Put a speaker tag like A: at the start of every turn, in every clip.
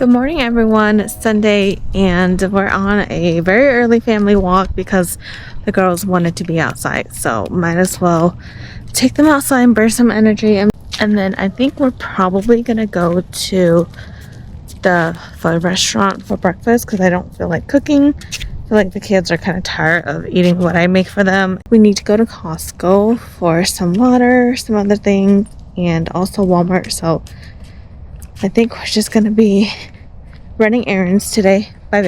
A: Good morning, everyone. It's Sunday and we're on a very early family walk because the girls wanted to be outside, so might as well take them outside and burn some energy. And then I think we're probably gonna go to the food restaurant for breakfast because I don't feel like cooking. I feel like the kids are kind of tired of eating what I make for them. We need to go to Costco for some water, some other things, and also Walmart. So I think we're just gonna be running errands today. I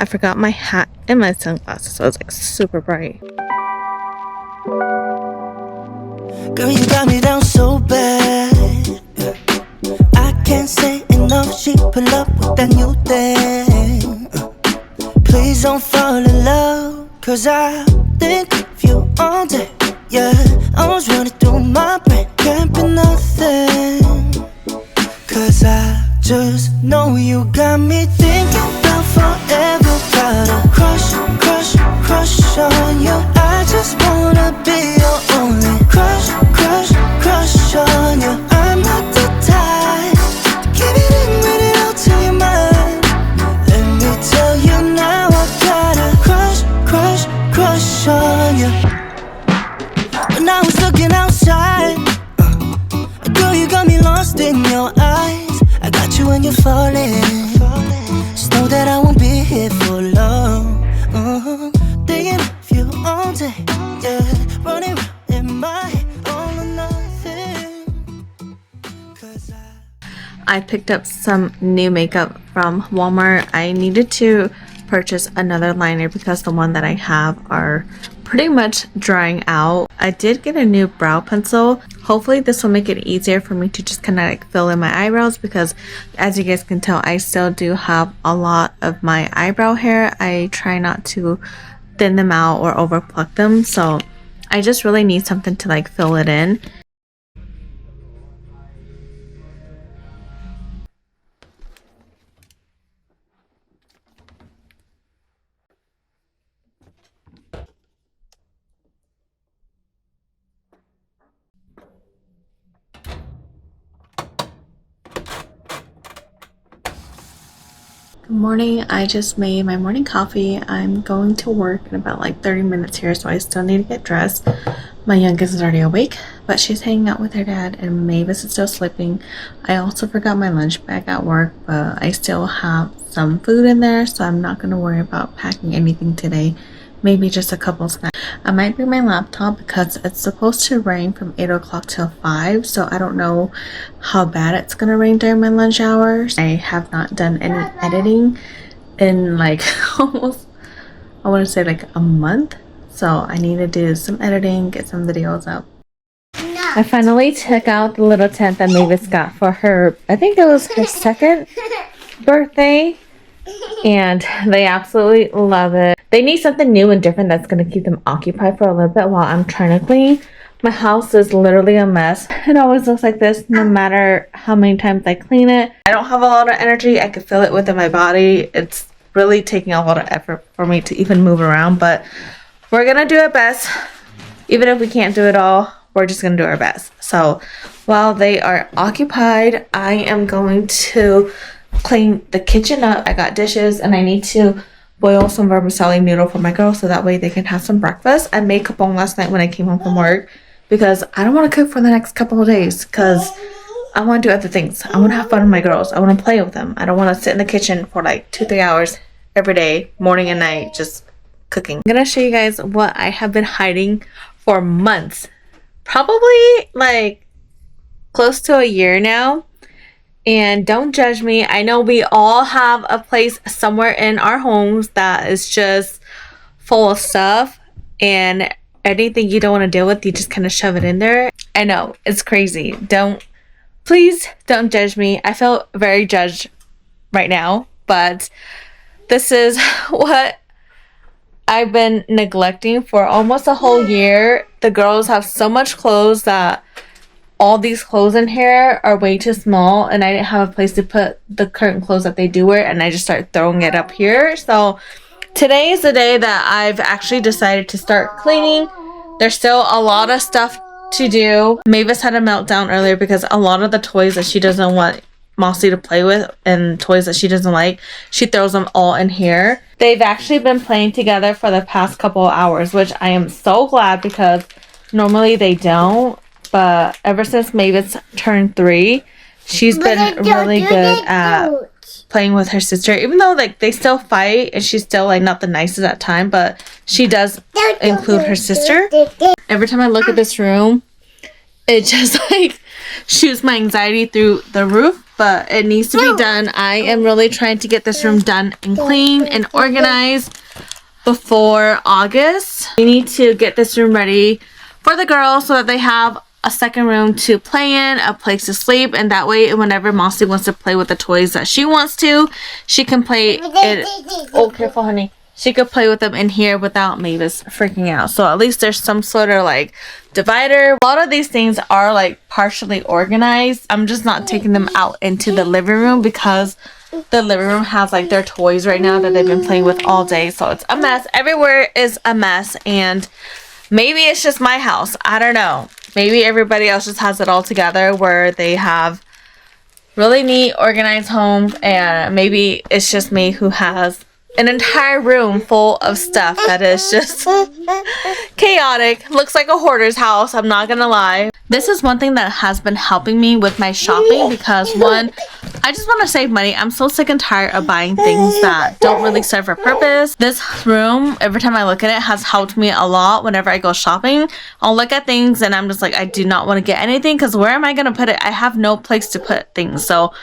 A: forgot my hat and my sunglasses, so it's like super bright.
B: Girl, you got me down so bad. I can't say enough. She pull up with that new thing. Please don't fall in love, cause I think of you all day. Yeah, I was running through my brain, can't be nothing. Cause I just know you got me thinking about forever. Got a crush, crush, crush on you. I just wanna be your only crush, crush, crush on you. I'm not the type to give it in, read it out till you're mine. Let me tell you now, I got a crush, crush, crush on you. When I was looking outside, girl, you got me lost in your eyes. I got you when you're falling. Just know that I won't be here for long. Thinking of you all day, yeah. Running in my head, all or nothing.
A: I picked up some new makeup from Walmart. I needed to purchase another liner because the one that I have are pretty much drying out. I did get a new brow pencil. Hopefully this will make it easier for me to just kind of like fill in my eyebrows, because as you guys can tell, I still do have a lot of my eyebrow hair. I try not to thin them out or over pluck them, so I just really need something to like fill it in. Good morning. I just made my morning coffee. I'm going to work in about like 30 minutes here, so I still need to get dressed. My youngest is already awake, but she's hanging out with her dad, and Mavis is still sleeping. I also forgot my lunch bag at work, but I still have some food in there, so I'm not going to worry about packing anything today. Maybe just a couple snacks. I might bring my laptop because it's supposed to rain from 8 o'clock till 5, so I don't know how bad it's gonna rain during my lunch hours. I have not done any editing in like almost, I want to say like a month, so I need to do some editing, get some videos up. I finally took out the little tent that Mavis got for her, I think it was her second birthday, and they absolutely love it. They need something new and different that's going to keep them occupied for a little bit while I'm trying to clean. My house is literally a mess. It always looks like this no matter how many times I clean it. I don't have a lot of energy. I can feel it within my body. It's really taking a lot of effort for me to even move around, but we're going to do our best. Even if we can't do it all, we're just going to do our best. So while they are occupied, I am going to clean the kitchen up. I got dishes and I need to boil some vermicelli noodle for my girls so that way they can have some breakfast. I made kapong last night when I came home from work because I don't want to cook for the next couple of days because I want to do other things. I want to have fun with my girls. I want to play with them. I don't want to sit in the kitchen for like 2-3 hours every day, morning and night, just cooking. I'm gonna show you guys what I have been hiding for months, probably like close to a year now. And don't judge me. I know we all have a place somewhere in our homes that is just full of stuff, and anything you don't want to deal with, you just kind of shove it in there. I know, it's crazy. Please don't judge me. I feel very judged right now, but this is what I've been neglecting for almost a whole year. The girls have so much clothes that all these clothes in here are way too small, and I didn't have a place to put the current clothes that they do wear, and I just started throwing it up here. So today is the day that I've actually decided to start cleaning. There's still a lot of stuff to do. Mavis had a meltdown earlier because a lot of the toys that she doesn't want Mossy to play with and toys that she doesn't like, she throws them all in here. They've actually been playing together for the past couple of hours, which I am so glad because normally they don't. But ever since Mavis turned 3, she's been really good at playing with her sister, even though like they still fight and she's still like not the nicest at time, but she does include her sister. Every time I look at this room, it just like shoots my anxiety through the roof, but it needs to be done. I am really trying to get this room done and clean and organized before August. We need to get this room ready for the girls so that they have a second room to play in, a place to sleep, and that way whenever Mossy wants to play with the toys that she wants to, she can play it. Oh, careful, honey. She could play with them in here without Mavis freaking out. So at least there's some sort of like divider. A lot of these things are like partially organized. I'm just not taking them out into the living room because the living room has like their toys right now that they've been playing with all day. So it's a mess. Everywhere is a mess, and maybe it's just my house. I don't know. Maybe everybody else just has it all together where they have really neat, organized homes, and maybe it's just me who has an entire room full of stuff that is just chaotic. Looks like a hoarder's house, I'm not gonna lie. This is one thing that has been helping me with my shopping because one, I just want to save money. I'm so sick and tired of buying things that don't really serve a purpose. This room, every time I look at it, has helped me a lot whenever I go shopping. I'll look at things and I'm just like, I do not want to get anything because where am I gonna put it? I have no place to put things. So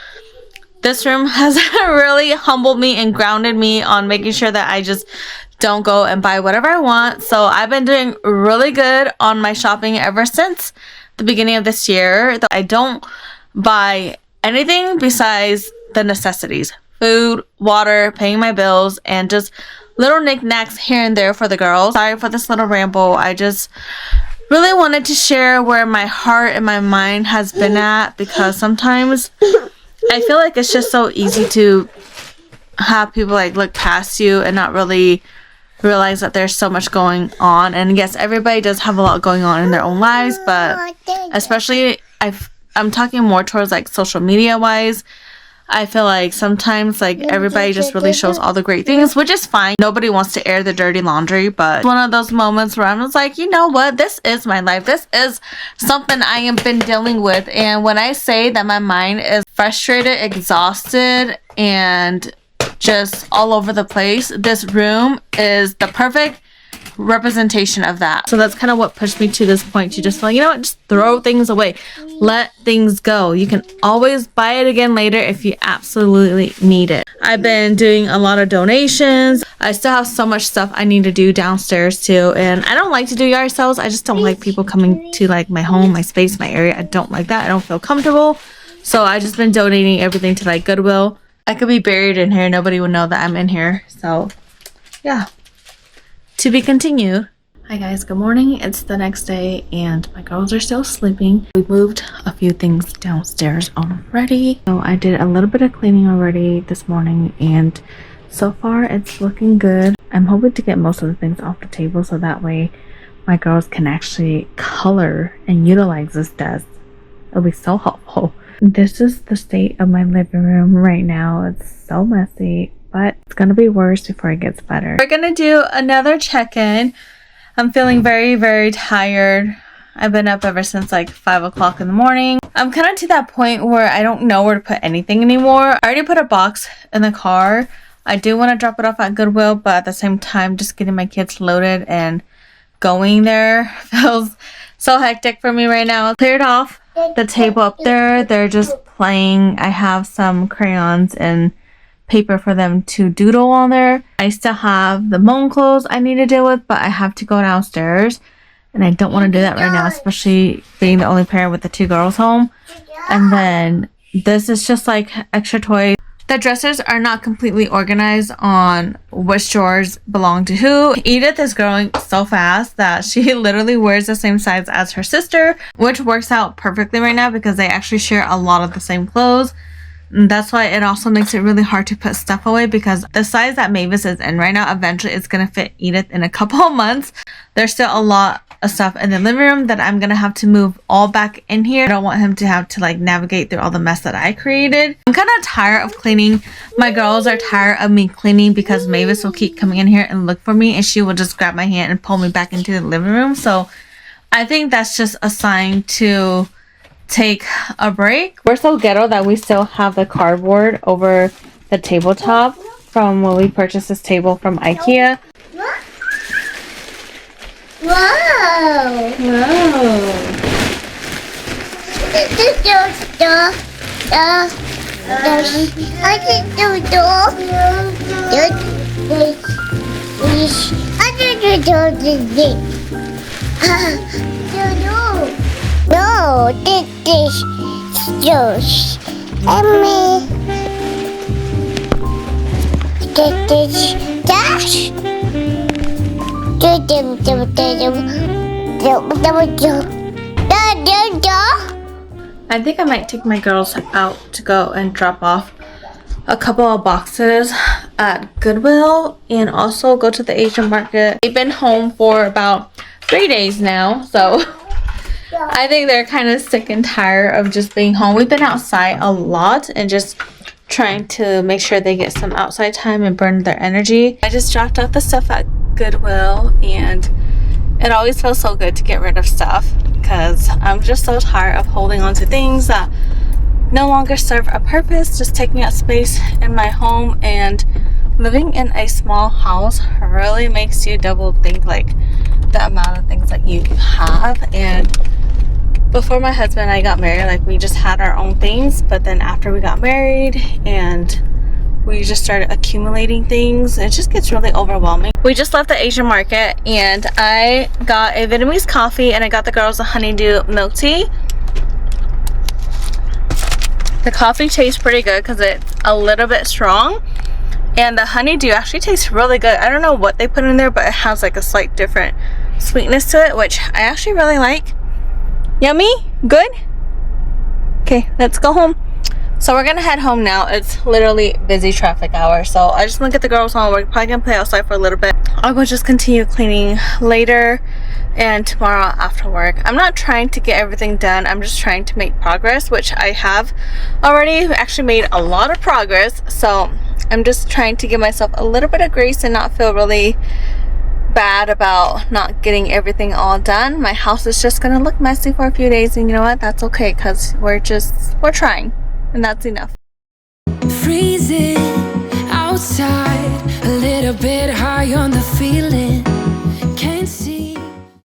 A: this room has really humbled me and grounded me on making sure that I just don't go and buy whatever I want. So I've been doing really good on my shopping ever since the beginning of this year. I don't buy anything besides the necessities: food, water, paying my bills, and just little knickknacks here and there for the girls. Sorry for this little ramble. I just really wanted to share where my heart and my mind has been at, because sometimes I feel like it's just so easy to have people like look past you and not really realize that there's so much going on. And yes, everybody does have a lot going on in their own lives, but especially I'm talking more towards like social media wise. I feel like sometimes like everybody just really shows all the great things, which is fine. Nobody wants to air the dirty laundry, but one of those moments where I'm just like, you know what? This is my life. This is something I have been dealing with. And when I say that my mind is frustrated, exhausted, and just all over the place, this room is the perfect representation of that. So that's kind of what pushed me to this point, to just like, you know what, just throw things away, let things go. You can always buy it again later if you absolutely need it. I've been doing a lot of donations. I still have so much stuff I need to do downstairs too, and I don't like to do yard sales. I just don't like people coming to like my home, my space, my area. I don't like that. I don't feel comfortable. So I just been donating everything to like Goodwill. I could be buried in here, nobody would know that I'm in here. So yeah, to be continued. Hi guys, good morning. It's the next day and my girls are still sleeping. We moved a few things downstairs already. So I did a little bit of cleaning already this morning, and so far it's looking good. I'm hoping to get most of the things off the table so that way my girls can actually color and utilize this desk. It'll be so helpful. This is the state of my living room right now. It's so messy, but it's gonna be worse before it gets better. We're gonna do another check-in. I'm feeling very, very tired. I've been up ever since like 5 o'clock in the morning. I'm kind of to that point where I don't know where to put anything anymore. I already put a box in the car. I do want to drop it off at Goodwill, but at the same time, just getting my kids loaded and going there feels so hectic for me right now. Cleared off the table up there. They're just playing. I have some crayons and paper for them to doodle on there. I still have the hmong clothes I need to deal with, but I have to go downstairs and I don't want to do that right now, especially being the only parent with the 2 girls home. And then this is just like extra toys. The dressers are not completely organized on which drawers belong to who. Edith is growing so fast that she literally wears the same size as her sister, which works out perfectly right now because they actually share a lot of the same clothes. And that's why it also makes it really hard to put stuff away, because the size that Mavis is in right now, eventually it's going to fit Edith in a couple of months. There's still a lot of stuff in the living room that I'm going to have to move all back in here. I don't want him to have to like navigate through all the mess that I created. I'm kind of tired of cleaning. My girls are tired of me cleaning because Mavis will keep coming in here and look for me, and she will just grab my hand and pull me back into the living room. So I think that's just a sign to take a break. We're so ghetto that we still have the cardboard over the tabletop from when we purchased this table from IKEA.
C: Wow! No, this is juice. Emmy. This is dash.
A: I think I might take my girls out to go and drop off a couple of boxes at Goodwill and also go to the Asian market. They've been home for about 3 days now, so I think they're kind of sick and tired of just being home. We've been outside a lot and just trying to make sure they get some outside time and burn their energy. I just dropped off the stuff at Goodwill, and it always feels so good to get rid of stuff because I'm just so tired of holding on to things that no longer serve a purpose, just taking up space in my home. And living in a small house really makes you double think like the amount of things that you have. And before my husband and I got married, like we just had our own things, but then after we got married and we just started accumulating things, it just gets really overwhelming. We just left the Asian market and I got a Vietnamese coffee and I got the girls a honeydew milk tea. The coffee tastes pretty good because it's a little bit strong, and the honeydew actually tastes really good. I don't know what they put in there, but it has like a slight different sweetness to it, which I actually really like. Yummy? Good? Okay, let's go home. So we're gonna head home now. It's literally busy traffic hour, so I just want to get the girls home. We're probably gonna play outside for a little bit. I will just continue cleaning later and tomorrow after work. I'm not trying to get everything done. I'm just trying to make progress, which I have already actually made a lot of progress. So I'm just trying to give myself a little bit of grace and not feel really bad about not getting everything all done. My house is just gonna look messy for a few days, and you know what? That's okay because we're trying. And that's enough.
D: Freezing outside, a little bit high on the feeling.